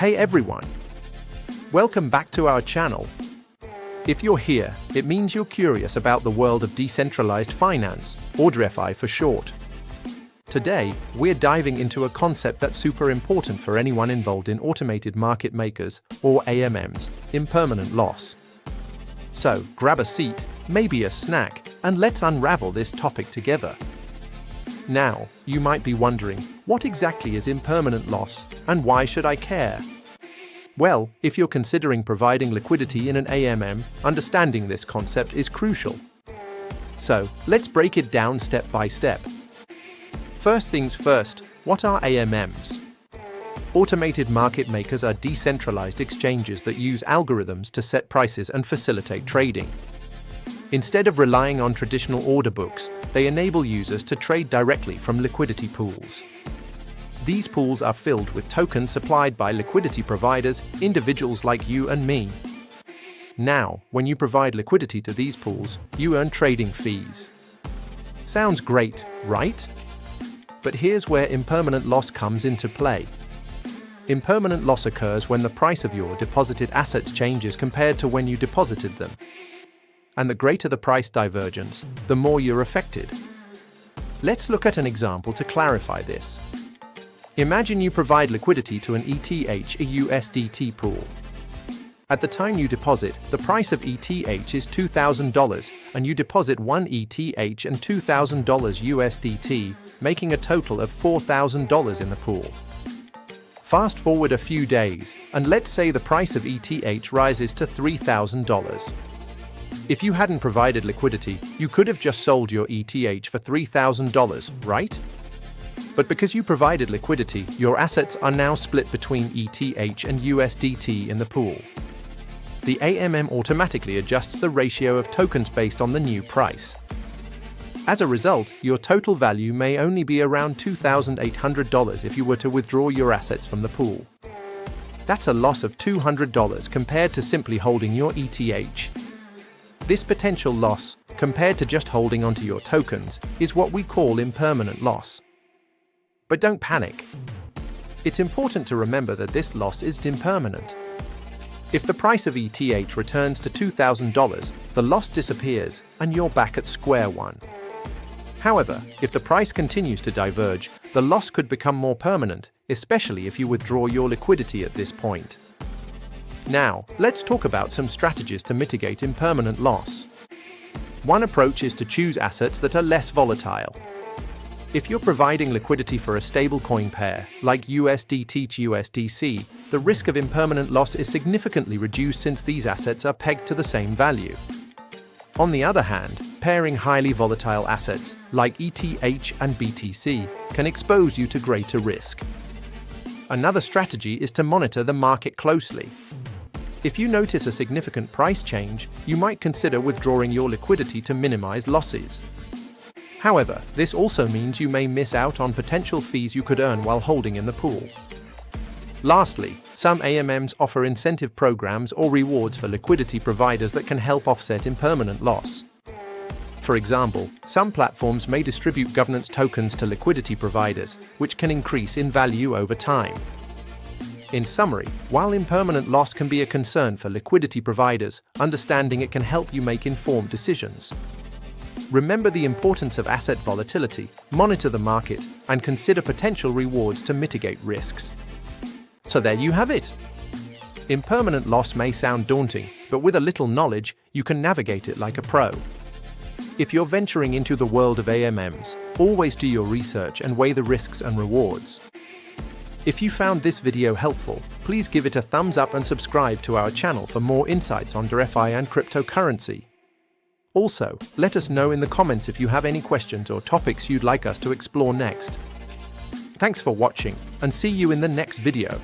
Hey everyone! Welcome back to our channel. If you're here, it means you're curious about the world of decentralized finance, or DeFi for short. Today, we're diving into a concept that's super important for anyone involved in automated market makers, or AMMs, impermanent loss. So, grab a seat, maybe a snack, and let's unravel this topic together. Now, you might be wondering, what exactly is impermanent loss, and why should I care? Well, if you're considering providing liquidity in an AMM, understanding this concept is crucial. So, let's break it down step by step. First things first, what are AMMs? Automated market makers are decentralized exchanges that use algorithms to set prices and facilitate trading. Instead of relying on traditional order books, they enable users to trade directly from liquidity pools. These pools are filled with tokens supplied by liquidity providers, individuals like you and me. Now, when you provide liquidity to these pools, you earn trading fees. Sounds great, right? But here's where impermanent loss comes into play. Impermanent loss occurs when the price of your deposited assets changes compared to when you deposited them. And the greater the price divergence, the more you're affected. Let's look at an example to clarify this. Imagine you provide liquidity to an ETH, a USDT pool. At the time you deposit, the price of ETH is $2,000, and you deposit one ETH and $2,000 USDT, making a total of $4,000 in the pool. Fast forward a few days, and let's say the price of ETH rises to $3,000. If you hadn't provided liquidity, you could have just sold your ETH for $3,000, right? But because you provided liquidity, your assets are now split between ETH and USDT in the pool. The AMM automatically adjusts the ratio of tokens based on the new price. As a result, your total value may only be around $2,800 if you were to withdraw your assets from the pool. That's a loss of $200 compared to simply holding your ETH. This potential loss, compared to just holding onto your tokens, is what we call impermanent loss. But don't panic. It's important to remember that this loss is impermanent. If the price of ETH returns to $2,000, the loss disappears and you're back at square one. However, if the price continues to diverge, the loss could become more permanent, especially if you withdraw your liquidity at this point. Now, let's talk about some strategies to mitigate impermanent loss. One approach is to choose assets that are less volatile. If you're providing liquidity for a stablecoin pair, like USDT to USDC, the risk of impermanent loss is significantly reduced since these assets are pegged to the same value. On the other hand, pairing highly volatile assets, like ETH and BTC, can expose you to greater risk. Another strategy is to monitor the market closely. If you notice a significant price change, you might consider withdrawing your liquidity to minimize losses. However, this also means you may miss out on potential fees you could earn while holding in the pool. Lastly, some AMMs offer incentive programs or rewards for liquidity providers that can help offset impermanent loss. For example, some platforms may distribute governance tokens to liquidity providers, which can increase in value over time. In summary, while impermanent loss can be a concern for liquidity providers, understanding it can help you make informed decisions. Remember the importance of asset volatility, monitor the market, and consider potential rewards to mitigate risks. So there you have it. Impermanent loss may sound daunting, but with a little knowledge, you can navigate it like a pro. If you're venturing into the world of AMMs, always do your research and weigh the risks and rewards. If you found this video helpful, please give it a thumbs up and subscribe to our channel for more insights on DeFi and cryptocurrency. Also, let us know in the comments if you have any questions or topics you'd like us to explore next. Thanks for watching, and see you in the next video.